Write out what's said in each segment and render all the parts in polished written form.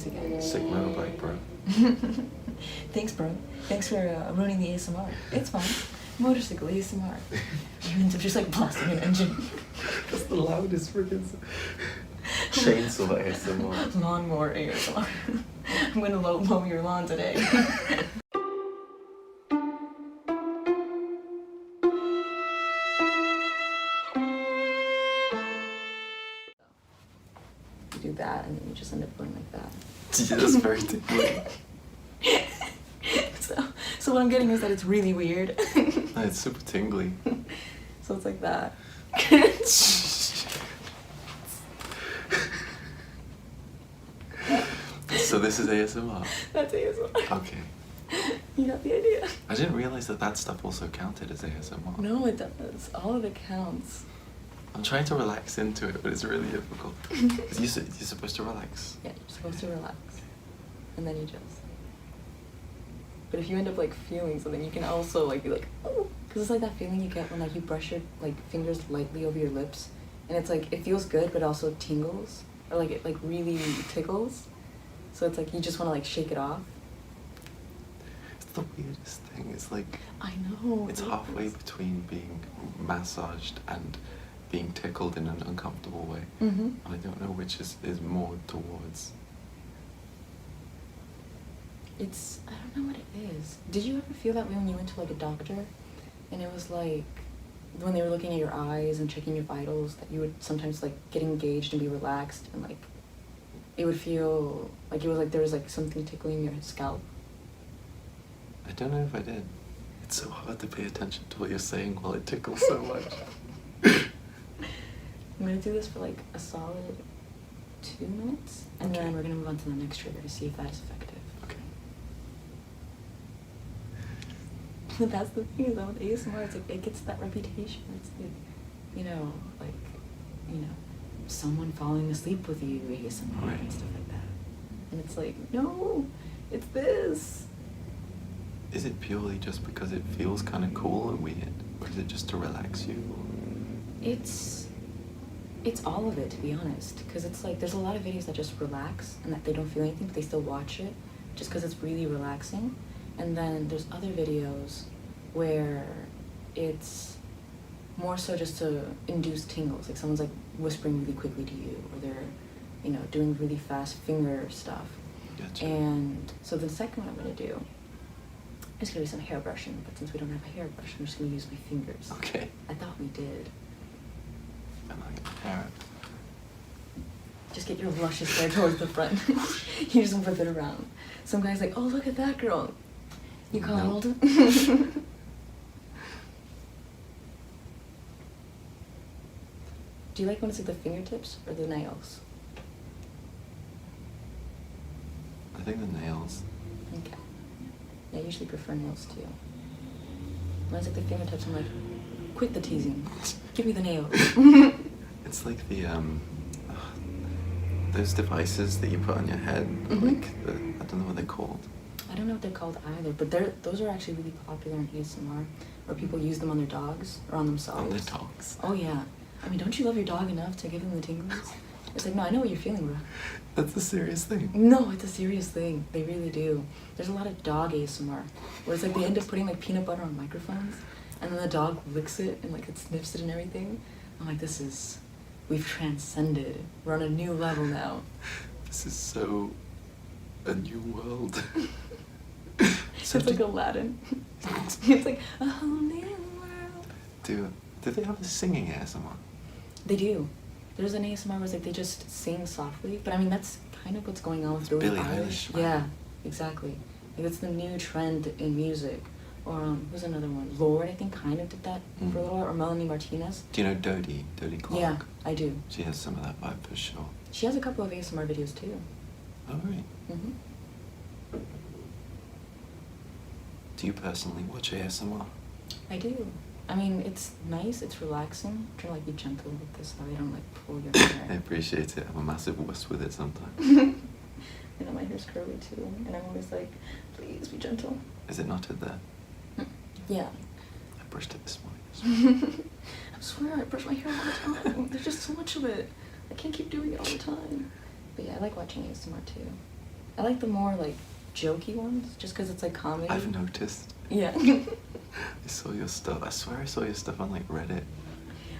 once again. Sick motorbike, bro. Thanks, bro. Thanks for ruining the ASMR. It's fine. Motorcycle ASMR. You end up just like blasting an engine. That's the loudest freaking chainsaw ASMR. Lawnmower ASMR. I'm gonna mow your lawn today. You do that and then you just end up going like that. Yeah, that's very tickly. So what I'm getting is that it's really weird. No, it's super tingly. So it's like that. So this is ASMR? That's ASMR. Okay. You got the idea. I didn't realize that stuff also counted as ASMR. No, it does. All of it counts. I'm trying to relax into it, but it's really difficult. You're supposed to relax. Yeah, you're supposed to relax. And then you just... But if you end up like feeling something, you can also like be like, oh, because it's like that feeling you get when like you brush your like fingers lightly over your lips, and it's like it feels good, but also tingles, or like it like really tickles. So it's like you just want to like shake it off. It's the weirdest thing. It's like I know. It's halfway between being massaged and being tickled in an uncomfortable way. Mm-hmm. And I don't know which is more towards. It's, I don't know what it is. Did you ever feel that way when you went to like a doctor and it was like when they were looking at your eyes and checking your vitals that you would sometimes like get engaged and be relaxed and like it would feel like it was like there was like something tickling your scalp? I don't know if I did. It's so hard to pay attention to what you're saying while it tickles so much. I'm gonna do this for like a solid 2 minutes and then we're gonna move on to the next trigger to see if that is effective. That's the thing though with ASMR, it's like it gets that reputation. It's like, you know, someone falling asleep with you ASMR and stuff like that. And it's like, no, it's this. Is it purely just because it feels kind of cool and weird, or is it just to relax you? It's all of it, to be honest, because it's like there's a lot of videos that just relax and that they don't feel anything, but they still watch it just because it's really relaxing. And then there's other videos where it's more so just to induce tingles, like someone's like whispering really quickly to you, or they're, you know, doing really fast finger stuff. Gotcha. And so the second one I'm gonna do is gonna be some hair brushing, but since we don't have a hairbrush, I'm just gonna use my fingers. Okay. I thought we did. I like hair. Just get your luscious hair towards the front. You just whip it around. Some guy's like, oh, look at that girl. You called? Nope. Do you like when it's like the fingertips or the nails? I think the nails. Okay. Yeah, I usually prefer nails too. When it's like the fingertips, I'm like, quit the teasing. Give me the nails. It's like the those devices that you put on your head, like I don't know what they're called. I don't know what they're called either, but those are actually really popular in ASMR, where people use them on their dogs or on themselves. On their dogs. Oh yeah. I mean, don't you love your dog enough to give them the tingles? It's like, no, I know what you're feeling, bro. That's a serious thing. No, it's a serious thing. They really do. There's a lot of dog ASMR, where it's like they end up putting like peanut butter on microphones, and then the dog licks it and like it sniffs it and everything. I'm like, we've transcended. We're on a new level now. This is so a new world. So it's like Aladdin. It's like a whole new world. Do they have a singing ASMR? They do. There's an ASMR where it's like they just sing softly, but I mean that's kind of what's going on with Billie Eilish. Yeah, exactly. Like that's the new trend in music. Or who's another one? Lorde, I think, kind of did that for a little while. Or Melanie Martinez. Do you know Dodie Clark? Yeah, I do. She has some of that vibe for sure. She has a couple of ASMR videos too. Oh right. Mm-hmm. Do you personally watch ASMR? I do. I mean, it's nice, it's relaxing. I'm trying to like be gentle with this so I don't like pull your hair. I appreciate it. I'm a massive wuss with it sometimes. You know, my hair's curly too, and I'm always like, please be gentle. Is it knotted there? Yeah. I brushed it this morning. I swear, I brush my hair all the time. There's just so much of it. I can't keep doing it all the time. But yeah, I like watching ASMR too. I like the more like jokey ones, just because it's like comedy. I've noticed. Yeah. I saw your stuff. I swear I saw your stuff on like Reddit.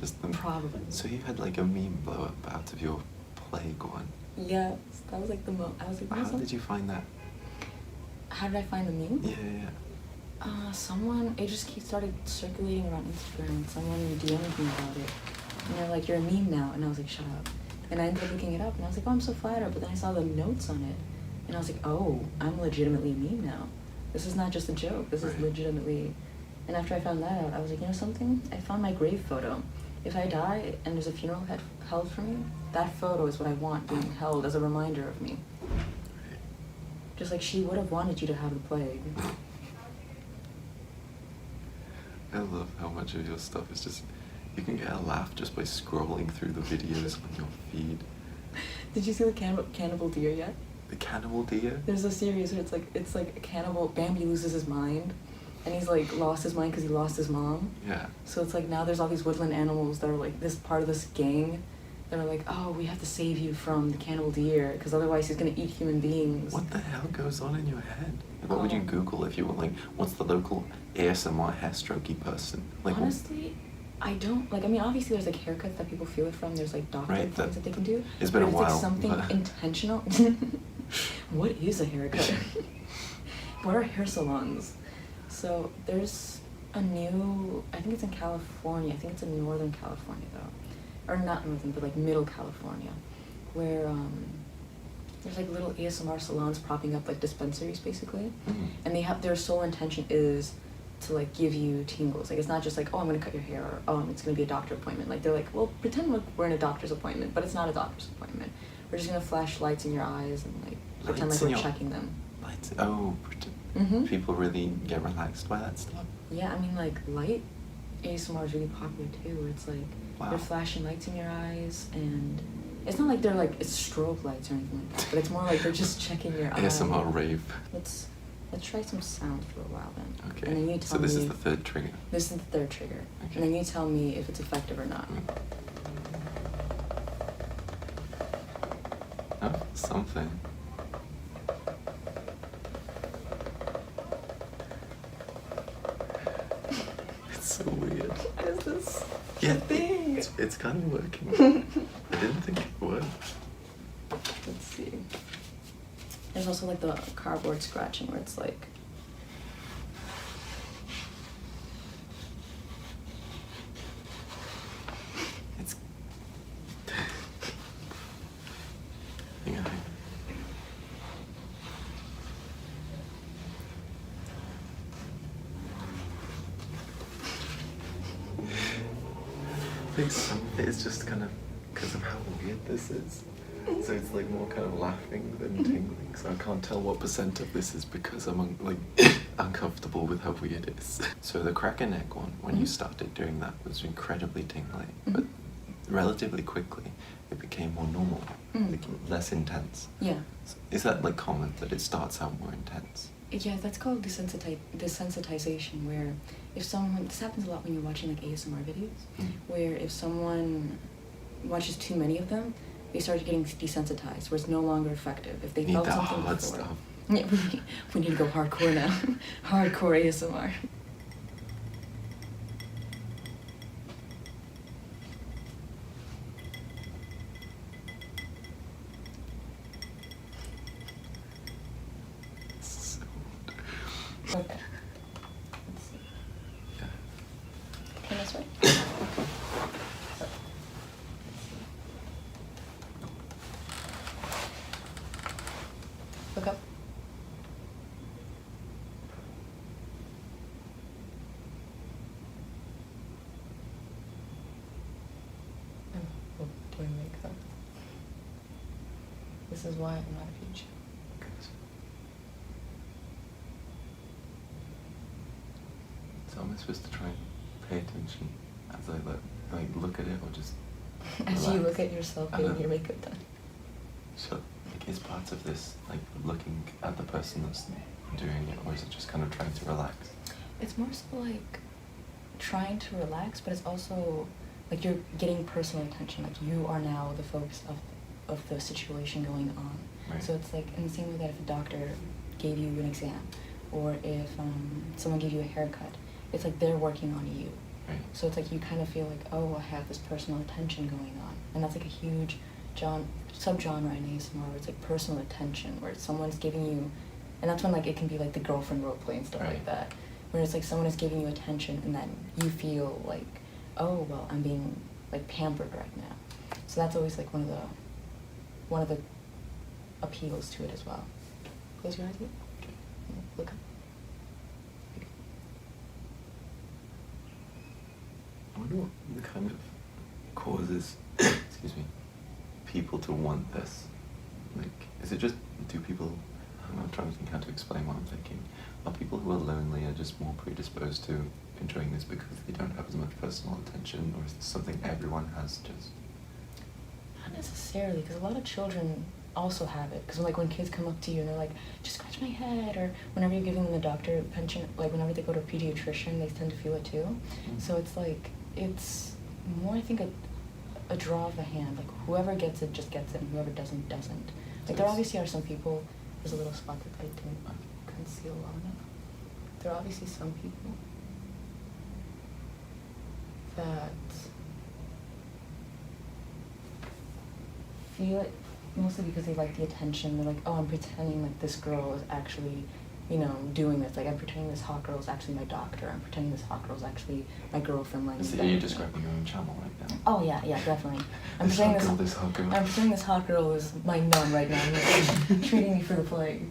Just the. Probably. So you had like a meme blow up out of your plague one. Yes, that was like the most. I was like, How did you find that? How did I find the meme? Yeah. Someone, it just started circulating around Instagram. Someone DM'd me about it. And they're like, you're a meme now. And I was like, shut up. And I ended up looking it up. And I was like, oh, I'm so flattered. But then I saw the notes on it. And I was like, oh, I'm legitimately a meme now. This is not just a joke. This is legitimately. And after I found that out, I was like, you know something? I found my grave photo. If I die and there's a funeral held for me, that photo is what I want being held as a reminder of me. Just like she would have wanted you to have the plague. I love how much of your stuff is just, you can get a laugh just by scrolling through the videos on your feed. Did you see the cannibal deer yet? The cannibal deer? There's a series where it's like a cannibal, Bambi loses his mind, and he's like lost his mind because he lost his mom. Yeah. So it's like now there's all these woodland animals that are like this part of this gang that are like, oh, we have to save you from the cannibal deer because otherwise he's gonna eat human beings. What the hell goes on in your head? Like, what would you Google if you were like, what's the local ASMR hair strokey person? Like, honestly, I don't like. I mean, obviously there's like haircuts that people feel it from. There's like doctor Right, things that they can do. It's been a But while. It's like something but- intentional. What is a haircut? What are hair salons? So there's a new, I think it's in California. I think it's in Northern California though, or not Northern, but like Middle California, where there's like little ASMR salons popping up, like dispensaries basically, and they have their sole intention is to like give you tingles. Like it's not just like, oh, I'm gonna cut your hair, or oh, it's gonna be a doctor appointment. Like they're like, well, pretend like we're in a doctor's appointment, but it's not a doctor's appointment. We're just gonna flash lights in your eyes and like pretend Lights like in we're your- checking them. Lights. Oh, people really get relaxed by that stuff. Yeah, I mean like light ASMR is really popular too, where it's like Wow. they're flashing lights in your eyes, and it's not like they're like it's strobe lights or anything like that, but it's more like they're just checking your eyes. ASMR rave. Let's try some sound for a while then. Okay. And then you tell So this me is the third trigger. This is the third trigger. Okay. And then you tell me if it's effective or not. Oh, something. It's so weird. What is this? Yeah, thing? it's kind of working. I didn't think it would. Let's see. There's also like the cardboard scratching where it's like. It's. Hang on. I think some of it is just kind of because of how weird this is. So it's like more kind of laughing than tingling. So I can't tell what percent of this is because I'm like uncomfortable with how weird it is. So the crack a neck one, when you started doing that, was incredibly tingly, but relatively quickly it became more normal, like less intense. Yeah. So is that like common that it starts out more intense? Yeah, that's called desensitization, where if someone, this happens a lot when you're watching like ASMR videos, where if someone watches too many of them, they start getting desensitized, where it's no longer effective. If they Need felt that something hard before. stuff. Yeah, we need to go hardcore now. Hardcore ASMR. So, Okay. Let's see. yeah. Turn this way. Look up. I'm doing makeup. This is why I'm not a huge. So am I supposed to try and pay attention as I like look at it, or just As you relax? look at yourself I getting know. your makeup done. So like is part of this like looking at the person that's doing it, or is it just kind of trying to relax? It's more so like trying to relax, but it's also like you're getting personal attention. Like you are now the focus of of the situation going on. Right. So it's like in the same way that if a doctor gave you an exam, or if someone gave you a haircut, it's like they're working on you. Right. So it's like you kind of feel like, oh, I have this personal attention going on. And that's like a huge subgenre in ASMR where it's like personal attention, where someone's giving you, and that's when like it can be like the girlfriend role play and stuff Right. like that, where it's like someone is giving you attention and then you feel like, oh, well, I'm being like pampered right now. So that's always like one of the appeals to it as well. Close your eyes again. Okay. Look up. I wonder what the kind of causes, excuse me, people to want this. Like, is it just, do people, I'm trying to think how to explain what I'm thinking. Are people who are lonely are just more predisposed to enjoying this because they don't have as much personal attention, or is this something everyone has just? Not necessarily, because a lot of children also have it. Because like when kids come up to you and they're like, just scratch my head, or whenever you're giving them the doctor pension, like whenever they go to a pediatrician, they tend to feel it too. Mm-hmm. So it's like, it's more, I think, a draw of the hand. Like whoever gets it just gets it, and whoever doesn't, doesn't. Like there obviously are some people, there's a little spot that I didn't conceal well enough. There are obviously some people that feel it mostly because they like the attention. They're like, oh, I'm pretending like this girl is actually, you know, doing this. Like I'm pretending this hot girl is actually my doctor. I'm pretending this hot girl is actually my girlfriend. Like, Are you describing your own channel right now? Oh yeah, definitely. I'm This pretending hot girl, this hot girl. I'm pretending this hot girl is my nun right now, treating me for the plague.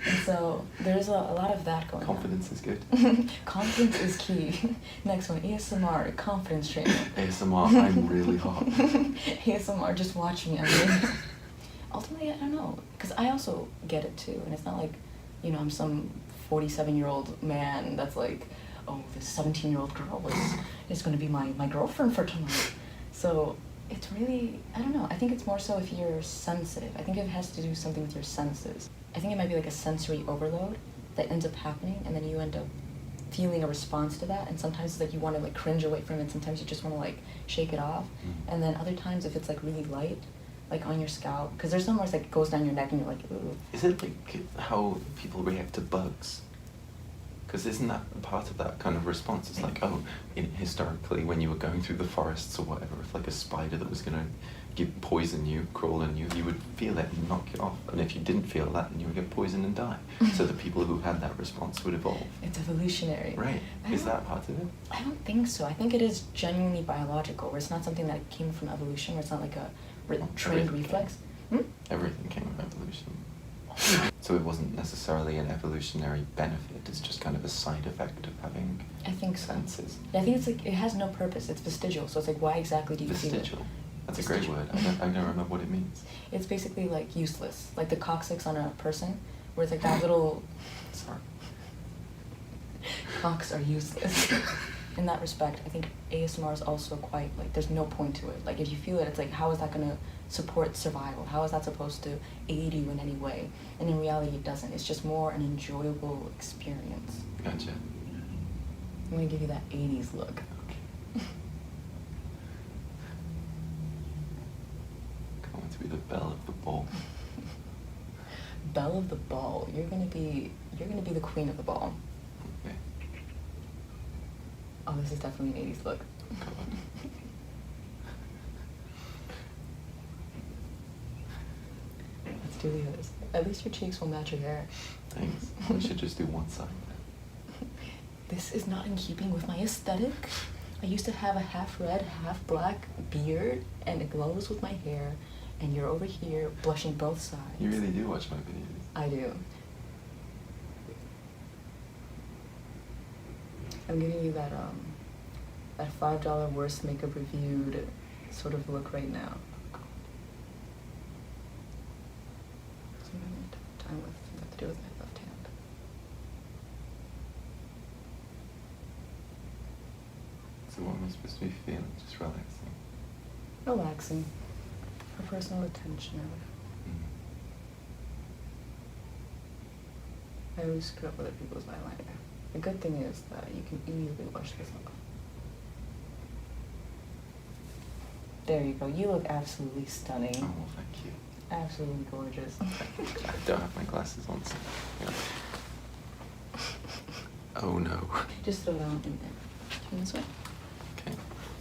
And so there's a lot of that going Confidence is good. on. Confidence is key. Next one, ASMR, confidence training. ASMR, I'm really hot. ASMR, just watch me. I'm really... Ultimately, I don't know, because I also get it too, and it's not like, you know, I'm some 47-year-old man that's like, oh, this 17-year-old girl is going to be my girlfriend for tonight. So it's really, I don't know, I think it's more so if you're sensitive. I think it has to do something with your senses. I think it might be like a sensory overload that ends up happening, and then you end up feeling a response to that, and sometimes it's like you want to like cringe away from it, sometimes you just want to like shake it off, and then other times if it's like really light, like on your scalp, because there's some where it's like goes down your neck and you're like, ooh. Is it like how people react to bugs? Because isn't that part of that kind of response? It's like, oh, historically, when you were going through the forests or whatever, if like a spider that was going to poison you, crawl on you, you would feel it and knock it off. And if you didn't feel that, then you would get poisoned and die. So the people who had that response would evolve. It's evolutionary. Right. Is that part of it? I don't think so. I think it is genuinely biological, where it's not something that came from evolution, where it's not like a trained Everything reflex. Everything came from evolution. So it wasn't necessarily an evolutionary benefit, it's just kind of a side effect of having I think so. senses. Yeah, I think it's like, it has no purpose. It's vestigial. So it's like, why exactly do you feel it? Vestigial. That's a great word. I don't remember what it means. It's basically like useless. Like the coccyx on a person, where it's like that little, sorry. Cocks are useless. In that respect, I think ASMR is also quite, like, there's no point to it. Like, if you feel it, it's like, how is that going to support survival? How is that supposed to aid you in any way? And in reality, it doesn't. It's just more an enjoyable experience. Gotcha. I'm going to give you that 80s look. Okay. Going to be the belle of the ball. Belle of the ball. You're gonna be the queen of the ball. Okay. Oh, this is definitely an 80s look. Come on. Let's do the others. At least your cheeks will match your hair. Thanks. We should just do one side then. This is not in keeping with my aesthetic. I used to have a half red, half black beard, and it glows with my hair, and you're over here blushing both sides. You really do watch my videos. I do. I'm giving you that $5 worst makeup reviewed sort of look right now. Something I'm gonna take time with that to do with my left hand. So what am I supposed to be feeling? Just relaxing. Relaxing. For personal attention. I always screw up other people's eyeliner. The good thing is that you can easily wash this off. There you go. You look absolutely stunning. Oh, well, thank you. absolutely gorgeous. I don't have my glasses on, so yeah. Oh no. Just throw it out in there. Turn this way. Okay.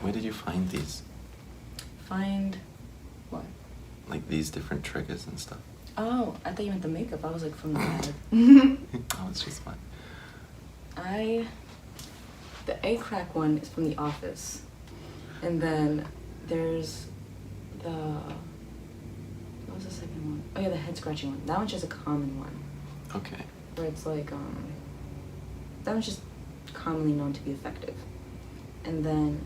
Where did you find these? Find what? Like these different triggers and stuff. Oh, I thought you meant the makeup. I was like from the bag. Oh, it's just fine. The A-crack one is from The Office. And then there's what was the second one? Oh yeah, the head scratching one. That one's just a common one. Okay. Where it's like, that one's just commonly known to be effective. And then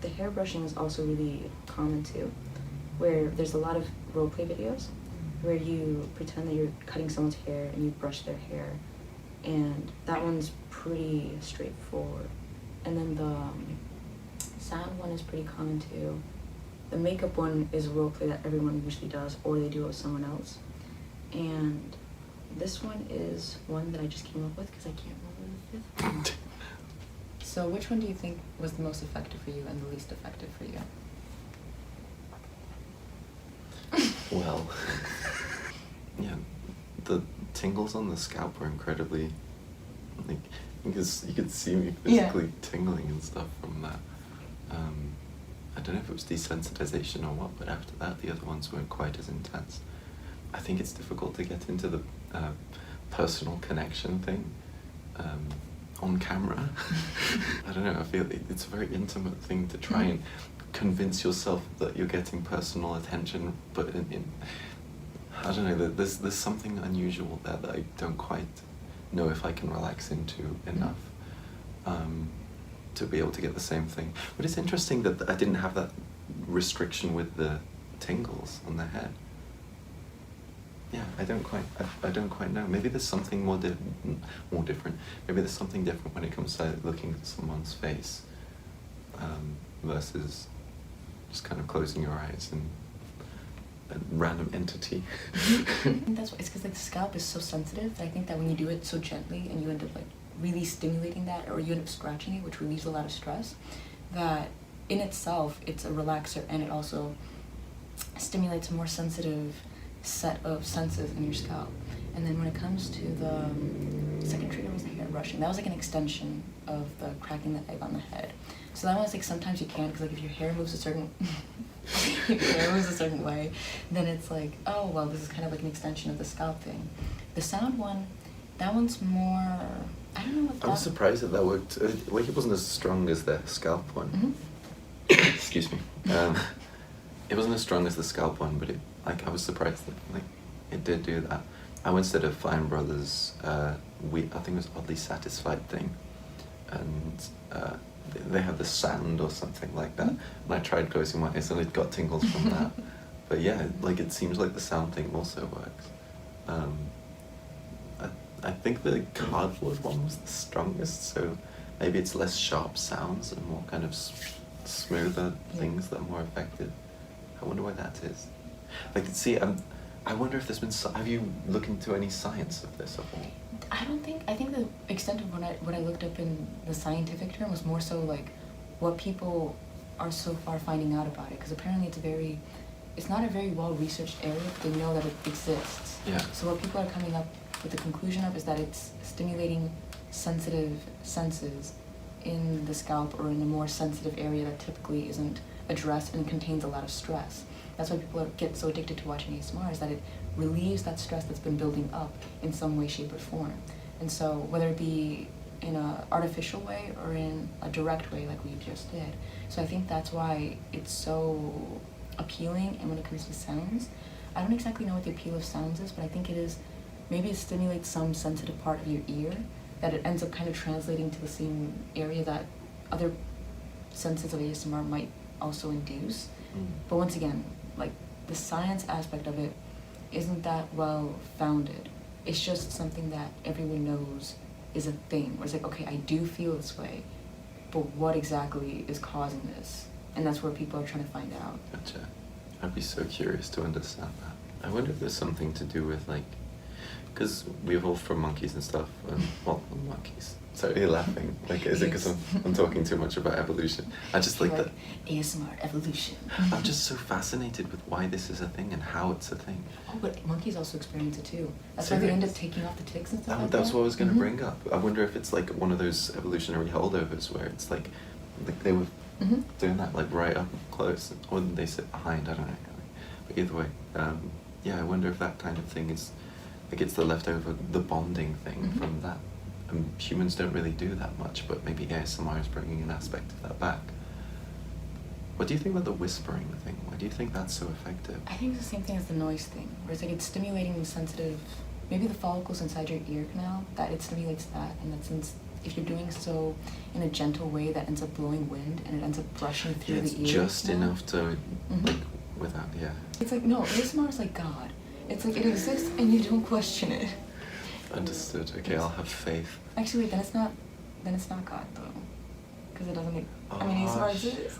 the hair brushing is also really common too, where there's a lot of role play videos where you pretend that you're cutting someone's hair and you brush their hair, and that one's pretty straightforward. And then the sound one is pretty common too. The makeup one is a role play that everyone usually does, or they do it with someone else. And this one is one that I just came up with because I can't remember the fifth one. So which one do you think was the most effective for you and the least effective for you? Well, yeah, the tingles on the scalp were incredibly, like, because you could see me physically tingling and stuff from that. I don't know if it was desensitization or what, but after that, the other ones weren't quite as intense. I think it's difficult to get into the personal connection thing on camera. I don't know, I feel it's a very intimate thing to try and convince yourself that you're getting personal attention, but I don't know, there's something unusual there that I don't quite know if I can relax into enough to be able to get the same thing. But it's interesting that I didn't have that restriction with the tingles on the head. Yeah, I don't quite know. Maybe there's something more different. Maybe there's something different when it comes to looking at someone's face versus just kind of closing your eyes and a random entity. That's why, it's because like the scalp is so sensitive that I think that when you do it so gently and you end up like really stimulating that, or you end up scratching it, which relieves a lot of stress, that in itself it's a relaxer, and it also stimulates a more sensitive set of senses in your scalp. And then when it comes to the second trigger was the hair brushing. That was like an extension of the cracking the egg on the head. So that was like sometimes you can't, because like if your hair moves a certain if your hair moves a certain way, then it's like, oh well, this is kind of like an extension of the scalp thing. The sound one, that one's more, I don't know what that. I was surprised that worked. Like it wasn't as strong as the scalp one. Excuse me. It wasn't as strong as the scalp one, but I was surprised that like it did do that. I went instead of Fine Brothers, I think it was Oddly Satisfied thing, and they have the sound or something like that. And I tried closing my eyes and it got tingles from that. But yeah, like it seems like the sound thing also works. I think the cardboard one was the strongest, so maybe it's less sharp sounds and more kind of smoother things that are more effective. I wonder why that is. Like, see, I wonder if there's been. Have you looked into any science of this at all? I think the extent of what I looked up in the scientific term was more so like what people are so far finding out about it, because apparently it's not a very well researched area, but they know that it exists. Yeah. So what people are coming up with the conclusion of is that it's stimulating sensitive senses in the scalp or in a more sensitive area that typically isn't addressed and contains a lot of stress. That's why people get so addicted to watching ASMR, is that it relieves that stress that's been building up in some way, shape, or form. And so whether it be in an artificial way or in a direct way like we just did. So I think that's why it's so appealing. And when it comes to sounds, I don't exactly know what the appeal of sounds is, but I think it is, maybe it stimulates some sensitive part of your ear that it ends up kind of translating to the same area that other senses of ASMR might also induce. But once again, like the science aspect of it isn't that well founded. It's just something that everyone knows is a thing, where it's like, okay, I do feel this way, but what exactly is causing this? And that's where people are trying to find out. Gotcha. I'd be so curious to understand that. I wonder if there's something to do with like, because we evolved from monkeys and stuff, and well, not monkeys, Sorry, you're laughing. Like, is it because I'm talking too much about evolution? I just like that. ASMR evolution. I'm just so fascinated with why this is a thing and how it's a thing. Oh, but monkeys also experience it too. That's why they end up taking off the ticks and stuff like That's that. what I was going to bring up. I wonder if it's like one of those evolutionary holdovers where it's like they were doing that like right up close, or they sit behind. I don't know. But either way, yeah, I wonder if that kind of thing is like it's the leftover, the bonding thing from that. Humans don't really do that much, but maybe ASMR is bringing an aspect of that back. What do you think about the whispering thing? Why do you think that's so effective? I think it's the same thing as the noise thing, where it's like it's stimulating the sensitive, maybe the follicles inside your ear canal, that it stimulates that, and that since if you're doing so in a gentle way, that ends up blowing wind and it ends up brushing through It's the ear. just enough to like without It's like no, ASMR is like God. It's like it exists and you don't question it. Understood. Okay, I'll have faith. Actually, wait, then it's not God though, because it doesn't make. I mean, ASMR exists.